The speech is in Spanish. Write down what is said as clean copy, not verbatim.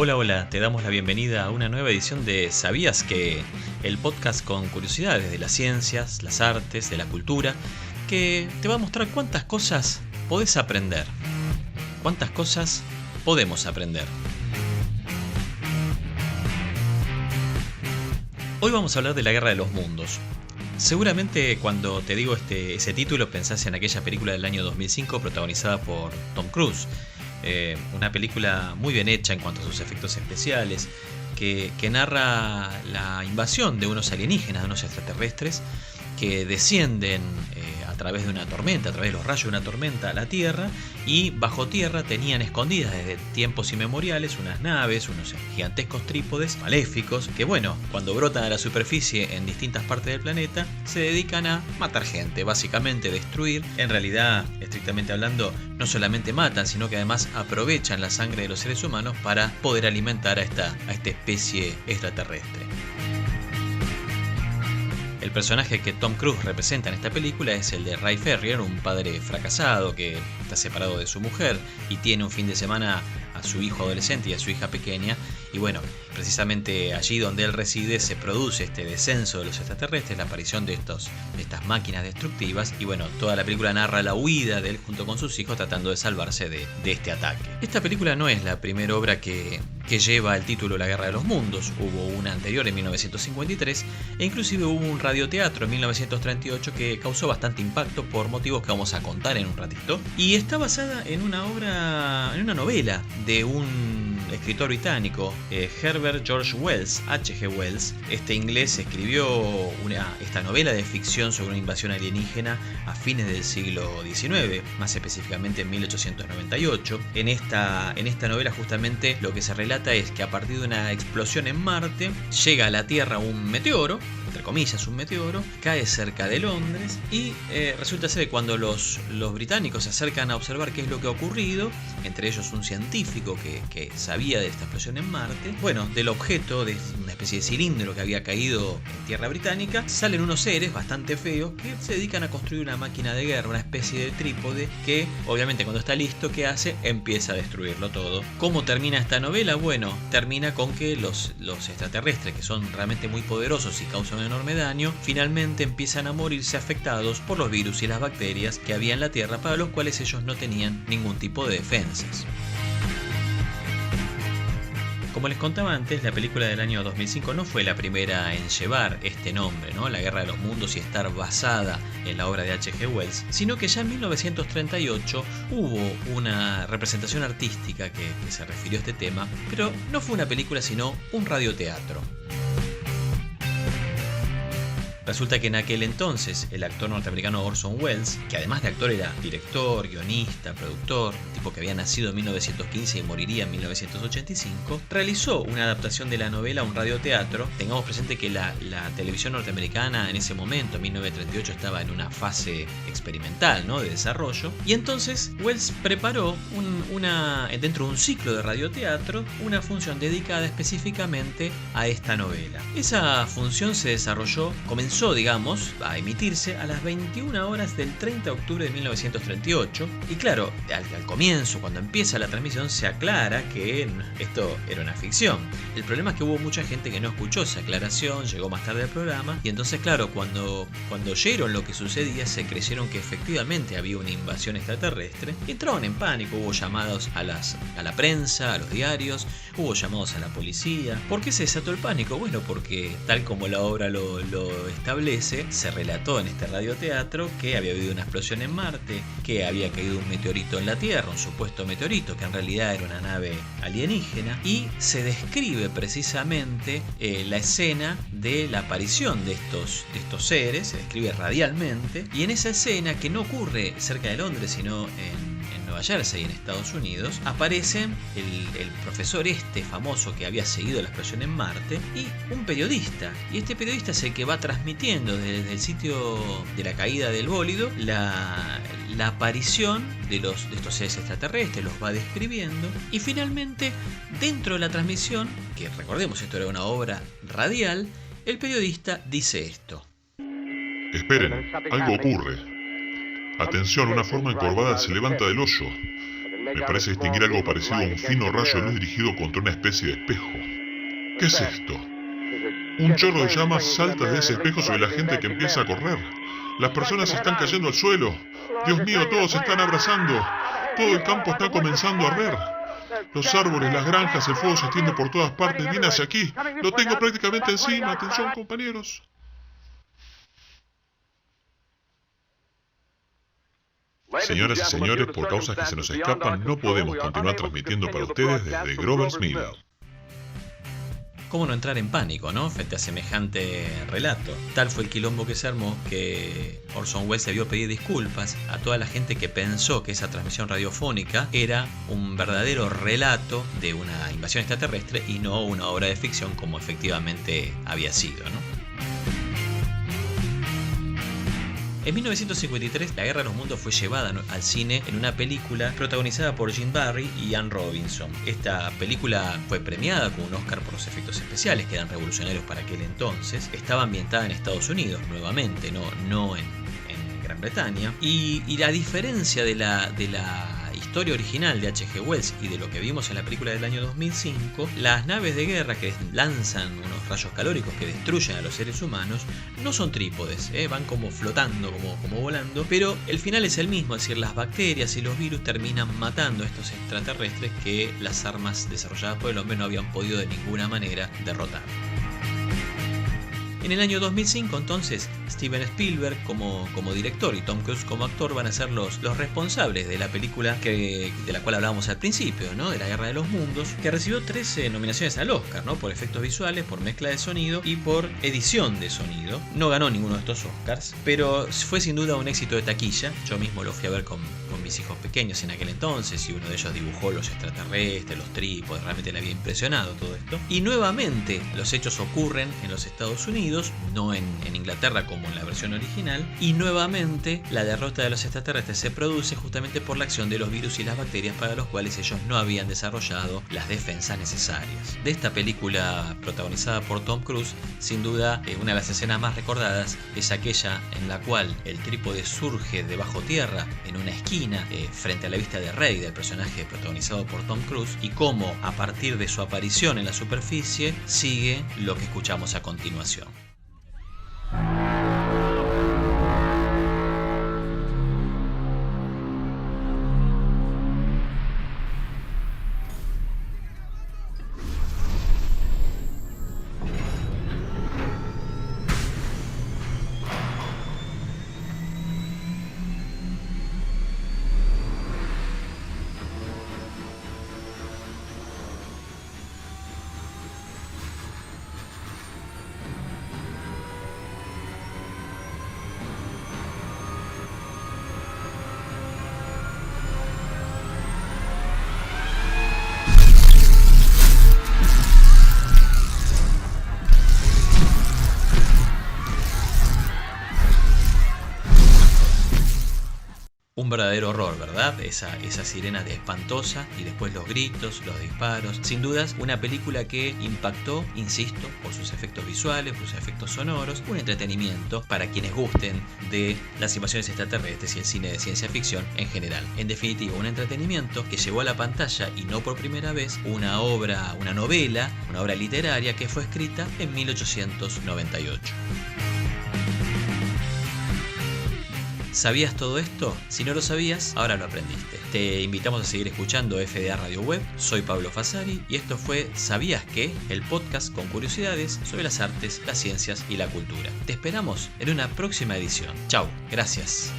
Hola, hola, te damos la bienvenida a una nueva edición de ¿Sabías que? El podcast con curiosidades de las ciencias, las artes, de la cultura, que te va a mostrar cuántas cosas podés aprender, cuántas cosas podemos aprender. Hoy vamos a hablar de la Guerra de los Mundos. Seguramente cuando te digo ese título pensás en aquella película del año 2005 protagonizada por Tom Cruise. Una película muy bien hecha en cuanto a sus efectos especiales, que narra la invasión de unos alienígenas, de unos extraterrestres, que descienden a través de una tormenta, a través de los rayos de una tormenta a la Tierra, y bajo tierra tenían escondidas desde tiempos inmemoriales unas naves, unos gigantescos trípodes maléficos, que cuando brotan a la superficie en distintas partes del planeta, se dedican a matar gente, básicamente destruir. En realidad, estrictamente hablando, no solamente matan, sino que además aprovechan la sangre de los seres humanos para poder alimentar a esta especie extraterrestre. El personaje que Tom Cruise representa en esta película es el de Ray Ferrier, un padre fracasado que está separado de su mujer y tiene un fin de semana a su hijo adolescente y a su hija pequeña. Y precisamente allí donde él reside se produce este descenso de los extraterrestres, la aparición de estas máquinas destructivas, y toda la película narra la huida de él junto con sus hijos tratando de salvarse de este ataque. Esta película no es la primera obra que lleva el título La Guerra de los Mundos. Hubo una anterior en 1953 e inclusive hubo un radioteatro en 1938 que causó bastante impacto por motivos que vamos a contar en un ratito, y está basada en una novela de un escritor británico, Herbert George Wells, H.G. Wells. Este inglés escribió esta novela de ficción sobre una invasión alienígena a fines del siglo XIX, más específicamente en 1898. En esta novela justamente lo que se relata es que a partir de una explosión en Marte llega a la Tierra un meteoro, entre comillas un meteoro, cae cerca de Londres y resulta ser que cuando los británicos se acercan a observar qué es lo que ha ocurrido, entre ellos un científico que sabía de esta explosión en Marte, del objeto, de una especie de cilindro que había caído en tierra británica, salen unos seres bastante feos que se dedican a construir una máquina de guerra, una especie de trípode que obviamente cuando está listo, ¿qué hace? Empieza a destruirlo todo. ¿Cómo termina esta novela? Termina con que los extraterrestres, que son realmente muy poderosos y causan un enorme daño, finalmente empiezan a morirse afectados por los virus y las bacterias que había en la Tierra, para los cuales ellos no tenían ningún tipo de defensas. Como les contaba antes, la película del año 2005 no fue la primera en llevar este nombre, La Guerra de los Mundos, y estar basada en la obra de H.G. Wells, sino que ya en 1938 hubo una representación artística que se refirió a este tema, pero no fue una película sino un radioteatro. Resulta que en aquel entonces el actor norteamericano Orson Welles, que además de actor era director, guionista, productor, un tipo que había nacido en 1915 y moriría en 1985, realizó una adaptación de la novela a un radioteatro. Tengamos presente que la televisión norteamericana en ese momento, en 1938, estaba en una fase experimental, de desarrollo, y entonces Welles preparó dentro de un ciclo de radioteatro una función dedicada específicamente a esta novela. Esa función comenzó a emitirse a las 21 horas del 30 de octubre de 1938. Y claro, al comienzo, cuando empieza la transmisión, se aclara que esto era una ficción. El problema es que hubo mucha gente que no escuchó esa aclaración, llegó más tarde al programa, y entonces claro, cuando oyeron lo que sucedía, se creyeron que efectivamente había una invasión extraterrestre, y entraron en pánico. Hubo llamados a la prensa, a los diarios, hubo llamados a la policía. ¿Por qué se desató el pánico? Porque tal como la obra lo establece, se relató en este radioteatro que había habido una explosión en Marte, que había caído un meteorito en la Tierra, un supuesto meteorito que en realidad era una nave alienígena, y se describe precisamente la escena de la aparición de estos seres, se describe radialmente, y en esa escena, que no ocurre cerca de Londres sino en Nueva Jersey, en Estados Unidos, aparece el profesor famoso que había seguido la explosión en Marte, y un periodista, y este periodista es el que va transmitiendo desde el sitio de la caída del bólido la aparición de estos seres extraterrestres, los va describiendo, y finalmente dentro de la transmisión, que recordemos esto era una obra radial, el periodista dice esto: Esperen, algo ocurre. Atención, una forma encorvada se levanta del hoyo. Me parece distinguir algo parecido a un fino rayo de luz dirigido contra una especie de espejo. ¿Qué es esto? Un chorro de llamas salta de ese espejo sobre la gente que empieza a correr. Las personas están cayendo al suelo. Dios mío, todos se están abrazando. Todo el campo está comenzando a arder. Los árboles, las granjas, el fuego se extiende por todas partes. Viene hacia aquí. Lo tengo prácticamente encima. Atención, compañeros. Señoras y señores, por causas que se nos escapan, no podemos continuar transmitiendo para ustedes desde Grover's Mill. ¿Cómo no entrar en pánico, no? Frente a semejante relato. Tal fue el quilombo que se armó que Orson Welles debió pedir disculpas a toda la gente que pensó que esa transmisión radiofónica era un verdadero relato de una invasión extraterrestre y no una obra de ficción como efectivamente había sido, ¿no? En 1953, La Guerra de los Mundos fue llevada al cine en una película protagonizada por Jim Barry y Ann Robinson. Esta película fue premiada con un Oscar por los efectos especiales, que eran revolucionarios para aquel entonces. Estaba ambientada en Estados Unidos, nuevamente, no en Gran Bretaña. Y la diferencia de la historia original de H.G. Wells y de lo que vimos en la película del año 2005, las naves de guerra que lanzan unos rayos calóricos que destruyen a los seres humanos no son trípodes, van como flotando, como volando, pero el final es el mismo, es decir, las bacterias y los virus terminan matando a estos extraterrestres que las armas desarrolladas por el hombre no habían podido de ninguna manera derrotar. En el año 2005, entonces, Steven Spielberg como director y Tom Cruise como actor van a ser los responsables de la película de la cual hablábamos al principio, ¿no? De la Guerra de los Mundos, que recibió 13 nominaciones al Oscar, ¿no? Por efectos visuales, por mezcla de sonido y por edición de sonido. No ganó ninguno de estos Oscars, pero fue sin duda un éxito de taquilla. Yo mismo lo fui a ver con mis hijos pequeños en aquel entonces y uno de ellos dibujó los extraterrestres, los trípodes, realmente le había impresionado todo esto. Y nuevamente los hechos ocurren en los Estados Unidos, no en Inglaterra como en la versión original, y nuevamente la derrota de los extraterrestres se produce justamente por la acción de los virus y las bacterias para los cuales ellos no habían desarrollado las defensas necesarias. De esta película protagonizada por Tom Cruise, sin duda una de las escenas más recordadas es aquella en la cual el trípode surge de bajo tierra en una esquina frente a la vista de Rey, del personaje protagonizado por Tom Cruise, y cómo a partir de su aparición en la superficie sigue lo que escuchamos a continuación. Un verdadero horror, ¿verdad? Esa sirena de espantosa y después los gritos, los disparos. Sin dudas, una película que impactó, insisto, por sus efectos visuales, por sus efectos sonoros, un entretenimiento para quienes gusten de las invasiones extraterrestres y el cine de ciencia ficción en general. En definitiva, un entretenimiento que llevó a la pantalla, y no por primera vez, una novela, una obra literaria que fue escrita en 1898. ¿Sabías todo esto? Si no lo sabías, ahora lo aprendiste. Te invitamos a seguir escuchando FDA Radio Web. Soy Pablo Fasari y esto fue ¿Sabías qué? El podcast con curiosidades sobre las artes, las ciencias y la cultura. Te esperamos en una próxima edición. Chau, gracias.